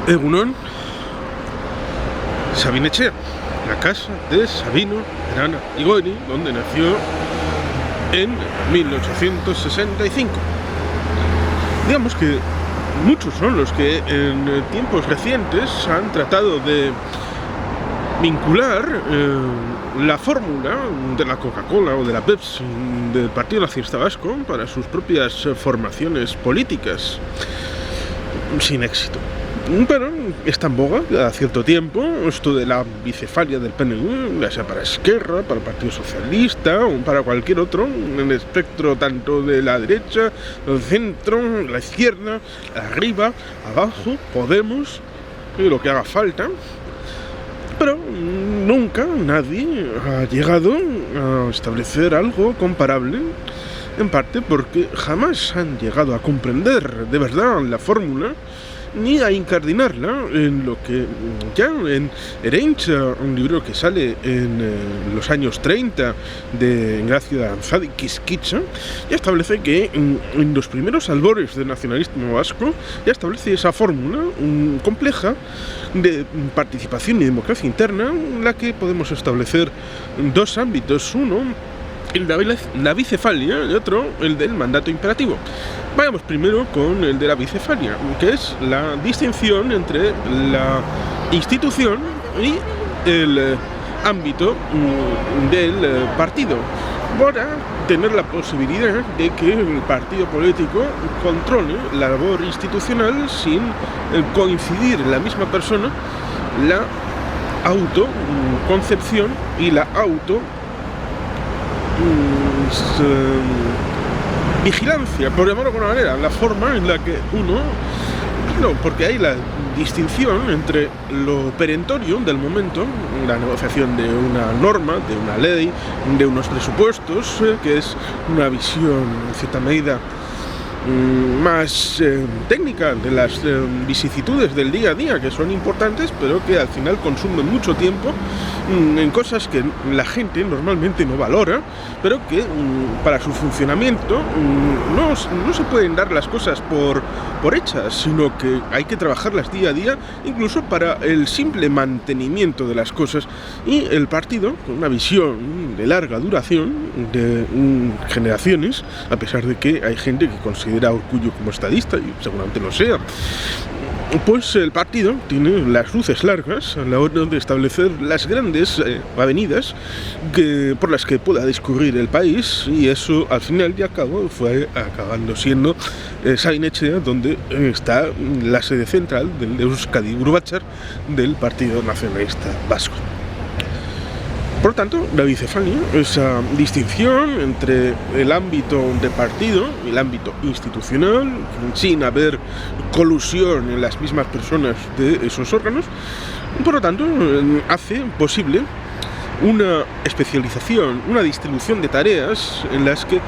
Egunon, Sabinetxea, la casa de Sabino Arana Igoiri, donde nació en 1865. Digamos que muchos son los que en tiempos recientes han tratado de vincular la fórmula de la Coca-Cola o de la Pepsi del Partido Nacionalista Vasco para sus propias formaciones políticas, sin éxito. Pero está en boga a cierto tiempo esto de la bicefalia del PNV, ya sea para Esquerra, para el Partido Socialista o para cualquier otro, en el espectro tanto de la derecha, el centro, la izquierda, arriba, abajo, Podemos, y lo que haga falta. Pero nunca nadie ha llegado a establecer algo comparable, en parte porque jamás han llegado a comprender de verdad la fórmula ni a incardinarla en lo que ya en Herencia, un libro que sale en los años 30 de Engracia Aranzadi Quisquicha, ya establece que en los primeros albores del nacionalismo vasco ya establece esa fórmula compleja de participación y democracia interna, en la que podemos establecer dos ámbitos: uno, el de la bicefalia, y otro, el del mandato imperativo. Vayamos primero con el de la bicefalia, que es la distinción entre la institución y el ámbito del partido, para tener la posibilidad de que el partido político controle la labor institucional sin coincidir en la misma persona la autoconcepción y la vigilancia, por llamarlo de alguna manera, la forma en la que uno, porque hay la distinción entre lo perentorio del momento, la negociación de una norma, de una ley, de unos presupuestos, que es una visión en cierta medida más técnica de las vicisitudes del día a día, que son importantes, pero que al final consumen mucho tiempo en cosas que la gente normalmente no valora, pero que para su funcionamiento no se pueden dar las cosas por hechas, sino que hay que trabajarlas día a día, incluso para el simple mantenimiento de las cosas. Y el partido, con una visión de larga duración, de generaciones, a pesar de que hay gente que considera a Urkullu como estadista, y seguramente lo sea, pues el partido tiene las luces largas a la hora de establecer las grandes avenidas por las que pueda discurrir el país, y eso al final y al cabo fue acabando siendo Sabinetxea, donde está la sede central del Euskadi Burubatzar del Partido Nacionalista Vasco. Por lo tanto, la bicefalia, esa distinción entre el ámbito de partido y el ámbito institucional, sin haber colusión en las mismas personas de esos órganos, por lo tanto, hace posible una especialización, una distribución de tareas en las que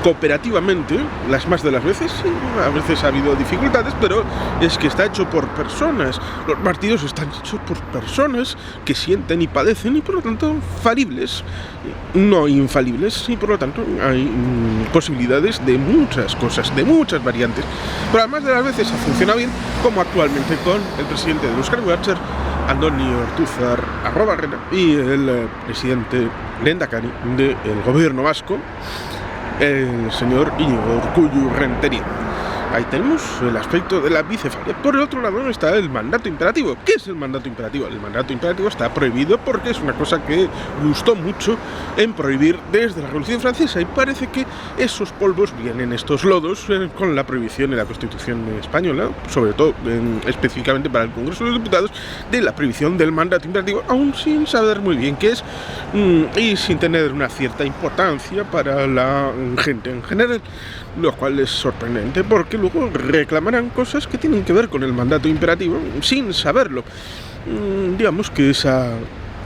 cooperativamente, las más de las veces, a veces ha habido dificultades, pero es que está hecho por personas. Los partidos están hechos por personas que sienten y padecen, y por lo tanto falibles, no infalibles, y por lo tanto hay posibilidades de muchas cosas, de muchas variantes. Pero además de las veces ha funcionado bien, como actualmente con el presidente de Euskadi Burubatzar, Andoni Ortuzar Arruabarrena, y el presidente lehendakari del gobierno vasco, el señor Iñigo Urkullu Rentería. Ahí tenemos el aspecto de la bicefalia. Por el otro lado está el mandato imperativo. ¿Qué es el mandato imperativo? El mandato imperativo está prohibido porque es una cosa que gustó mucho en prohibir desde la Revolución Francesa, y parece que esos polvos vienen, estos lodos, con la prohibición en la Constitución española, sobre todo específicamente para el Congreso de los Diputados, de la prohibición del mandato imperativo, aún sin saber muy bien qué es y sin tener una cierta importancia para la gente en general, lo cual es sorprendente porque luego reclamarán cosas que tienen que ver con el mandato imperativo sin saberlo. Digamos que esa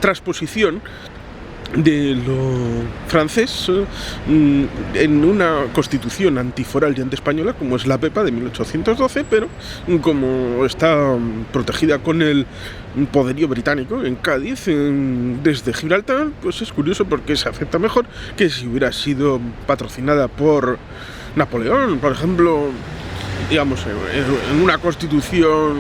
transposición de lo francés en una constitución antiforal y antiespañola como es la PEPA de 1812, pero como está protegida con el poderío británico en Cádiz desde Gibraltar, pues es curioso porque se acepta mejor que si hubiera sido patrocinada por Napoleón, por ejemplo, digamos, en una constitución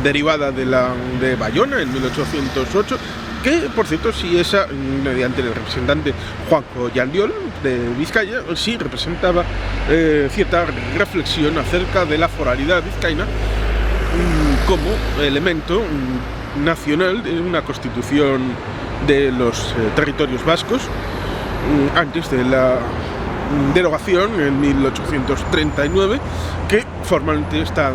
derivada de Bayona en 1808, que, por cierto, sí, esa, mediante el representante Juanjo Yandiol de Vizcaya, sí representaba cierta reflexión acerca de la foralidad vizcaína como elemento nacional de una constitución de los territorios vascos antes de la derogación en 1839, que formalmente está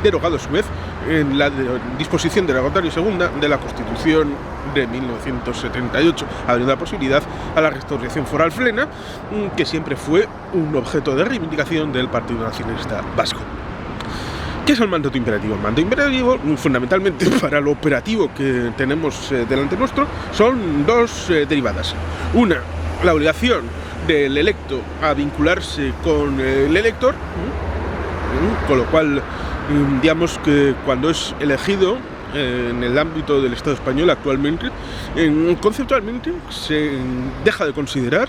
derogado a su vez en la disposición derogatoria segunda de la Constitución de 1978, abriendo la posibilidad a la restauración foral plena, que siempre fue un objeto de reivindicación del Partido Nacionalista Vasco. ¿Qué es el mandato imperativo? El mandato imperativo, fundamentalmente para lo operativo que tenemos delante nuestro, son dos derivadas. Una, la obligación del electo a vincularse con el elector, con lo cual, digamos que cuando es elegido en el ámbito del Estado español actualmente, conceptualmente se deja de considerar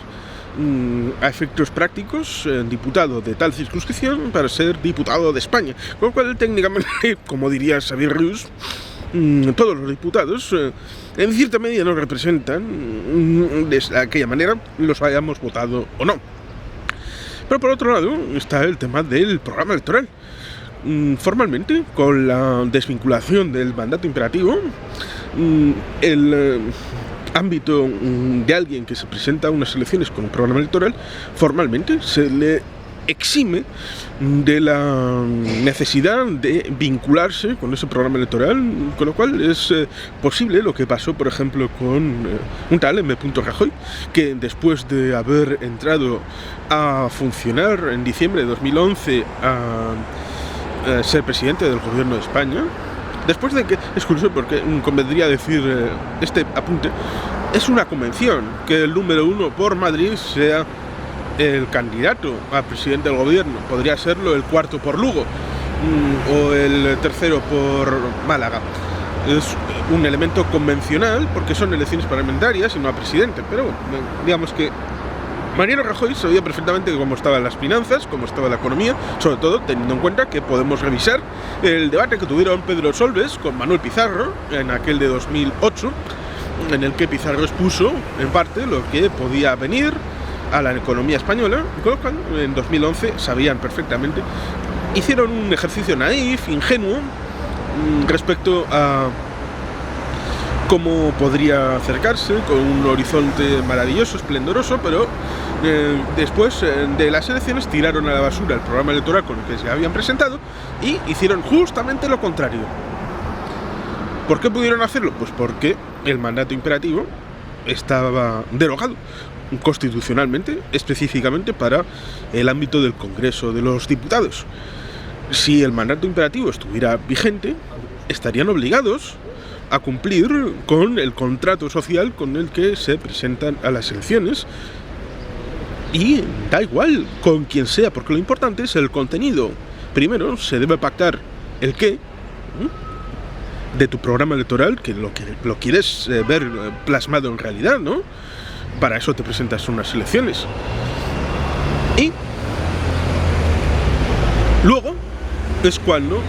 a efectos prácticos diputado de tal circunscripción para ser diputado de España, con lo cual técnicamente, como diría Xavier Rius, todos los diputados en cierta medida nos representan de aquella manera, los hayamos votado o no. Pero por otro lado está el tema del programa electoral. Formalmente, con la desvinculación del mandato imperativo, el ámbito de alguien que se presenta a unas elecciones con un programa electoral, formalmente se le exime de la necesidad de vincularse con ese programa electoral, con lo cual es posible lo que pasó, por ejemplo, con un tal M. Rajoy, que después de haber entrado a funcionar en diciembre de 2011 a ser presidente del gobierno de España, después de que, es curioso porque convendría decir este apunte, es una convención que el número 1 por Madrid sea el candidato a presidente del gobierno, podría serlo el cuarto por Lugo o el tercero por Málaga. Es un elemento convencional porque son elecciones parlamentarias y no a presidente, pero digamos que Mariano Rajoy sabía perfectamente cómo estaban las finanzas, cómo estaba la economía, sobre todo teniendo en cuenta que podemos revisar el debate que tuvieron Pedro Solbes con Manuel Pizarro en aquel de 2008, en el que Pizarro expuso en parte lo que podía venir a la economía española, con lo cual en 2011 sabían perfectamente, hicieron un ejercicio naif, ingenuo, respecto a cómo podría acercarse con un horizonte maravilloso, esplendoroso, pero después de las elecciones tiraron a la basura el programa electoral con el que se habían presentado y hicieron justamente lo contrario. ¿Por qué pudieron hacerlo? Pues porque el mandato imperativo estaba derogado constitucionalmente, específicamente para el ámbito del Congreso de los Diputados. Si el mandato imperativo estuviera vigente, estarían obligados a cumplir con el contrato social con el que se presentan a las elecciones, y da igual con quien sea, porque lo importante es el contenido. Primero se debe pactar el qué de tu programa electoral, que lo quieres ver plasmado en realidad, ¿no? Para eso te presentas a unas elecciones. Y luego es cuando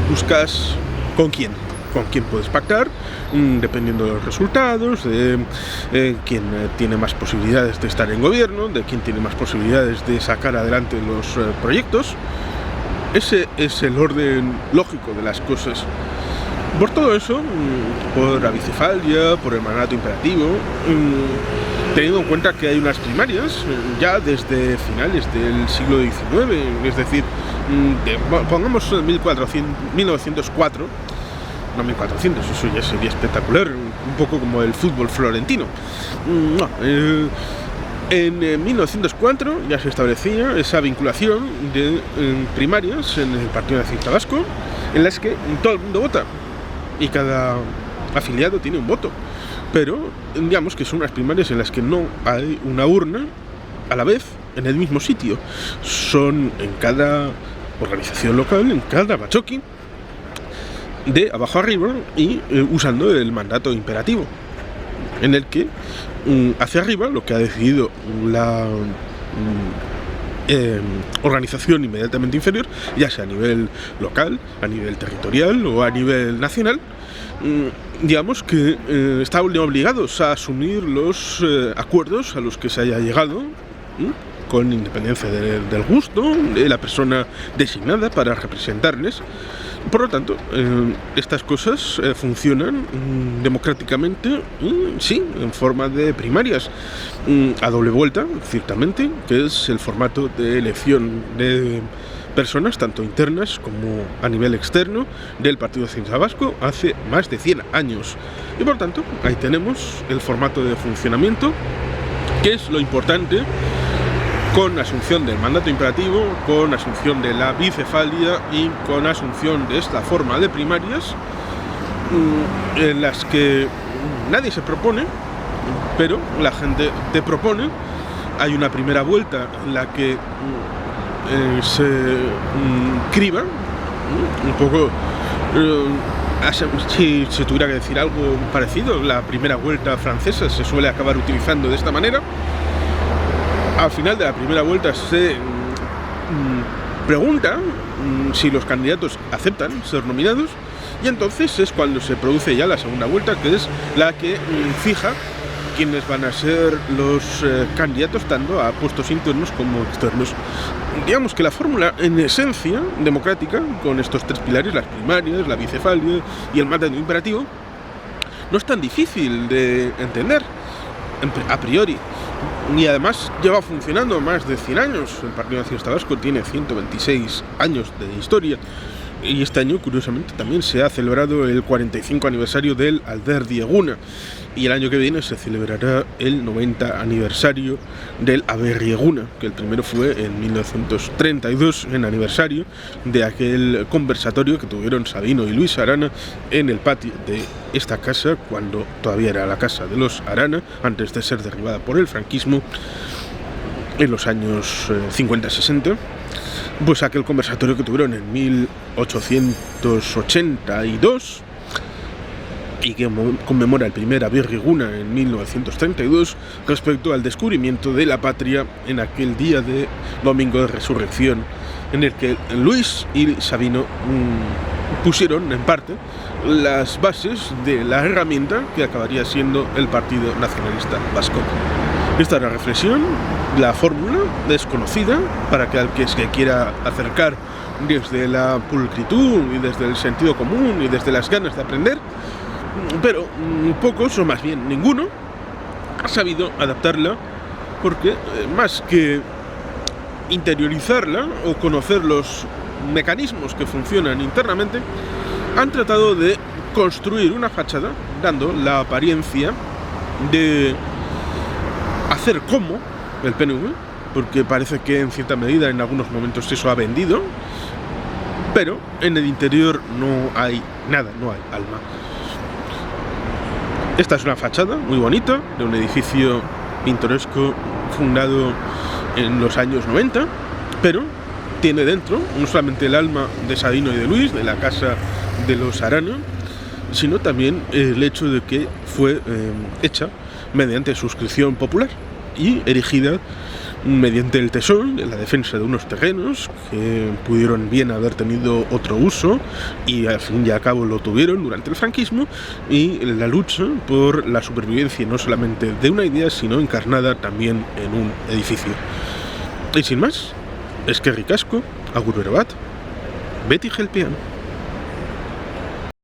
buscas con quién puedes pactar, dependiendo de los resultados, de quién tiene más posibilidades de estar en gobierno, de quién tiene más posibilidades de sacar adelante los proyectos. Ese es el orden lógico de las cosas. Por todo eso, por la bicefalia, por el mandato imperativo, teniendo en cuenta que hay unas primarias ya desde finales del siglo XIX, es decir, pongamos 1904, no 1400, eso ya sería espectacular, un poco como el fútbol florentino. En 1904 ya se establecía esa vinculación de primarias en el Partido Nacionalista Vasco, en las que todo el mundo vota y cada afiliado tiene un voto, pero digamos que son unas primarias en las que no hay una urna a la vez en el mismo sitio, son en cada organización local, en cada bachoqui, de abajo arriba, y usando el mandato imperativo, en el que hacia arriba lo que ha decidido organización inmediatamente inferior, ya sea a nivel local, a nivel territorial o a nivel nacional, digamos que estaban obligados a asumir los acuerdos a los que se haya llegado, con independencia del gusto de la persona designada para representarles. Por lo tanto, estas cosas funcionan democráticamente, sí, en forma de primarias, a doble vuelta, ciertamente, que es el formato de elección de personas, tanto internas como a nivel externo, del Partido Nacionalista Vasco hace más de 100 años. Y por tanto, ahí tenemos el formato de funcionamiento, que es lo importante, con asunción del mandato imperativo, con asunción de la bicefalia y con asunción de esta forma de primarias, en las que nadie se propone, pero la gente te propone. Hay una primera vuelta en la que se criba un poco, si se tuviera que decir algo parecido, la primera vuelta francesa se suele acabar utilizando de esta manera. Al final de la primera vuelta se pregunta si los candidatos aceptan ser nominados, y entonces es cuando se produce ya la segunda vuelta, que es la que fija quiénes van a ser los candidatos, tanto a puestos internos como externos. Digamos que la fórmula, en esencia democrática, con estos tres pilares, las primarias, la bicefalia y el mandato imperativo, no es tan difícil de entender a priori. Y además lleva funcionando más de 100 años. El Partido Nacionalista Vasco tiene 126 años de historia. Y este año, curiosamente, también se ha celebrado el 45 aniversario del Alderdi Eguna. Y el año que viene se celebrará el 90 aniversario del Aberri Eguna, que el primero fue en 1932, en aniversario de aquel conversatorio que tuvieron Sabino y Luis Arana en el patio de esta casa, cuando todavía era la casa de los Arana, antes de ser derribada por el franquismo en los años 50-60. Pues aquel conversatorio que tuvieron en 1882 y que conmemora el primer Aberri Eguna en 1932 respecto al descubrimiento de la patria en aquel día de Domingo de Resurrección, en el que Luis y Sabino pusieron en parte las bases de la herramienta que acabaría siendo el Partido Nacionalista Vasco. Esta es la reflexión, la fórmula desconocida para que al que se quiera acercar desde la pulcritud y desde el sentido común y desde las ganas de aprender, pero pocos, o más bien ninguno, ha sabido adaptarla, porque más que interiorizarla o conocer los mecanismos que funcionan internamente, han tratado de construir una fachada dando la apariencia de hacer como el PNV, porque parece que en cierta medida en algunos momentos eso ha vendido, pero en el interior no hay nada, no hay alma. Esta es una fachada muy bonita de un edificio pintoresco fundado en los años 90, pero tiene dentro no solamente el alma de Sabino y de Luis, de la casa de los Arana, sino también el hecho de que fue hecha mediante suscripción popular y erigida mediante el tesón en la defensa de unos terrenos que pudieron bien haber tenido otro uso y al fin y al cabo lo tuvieron durante el franquismo, y la lucha por la supervivencia no solamente de una idea sino encarnada también en un edificio. Y sin más, eskerrik asko, agur ere bat, beti gelpean.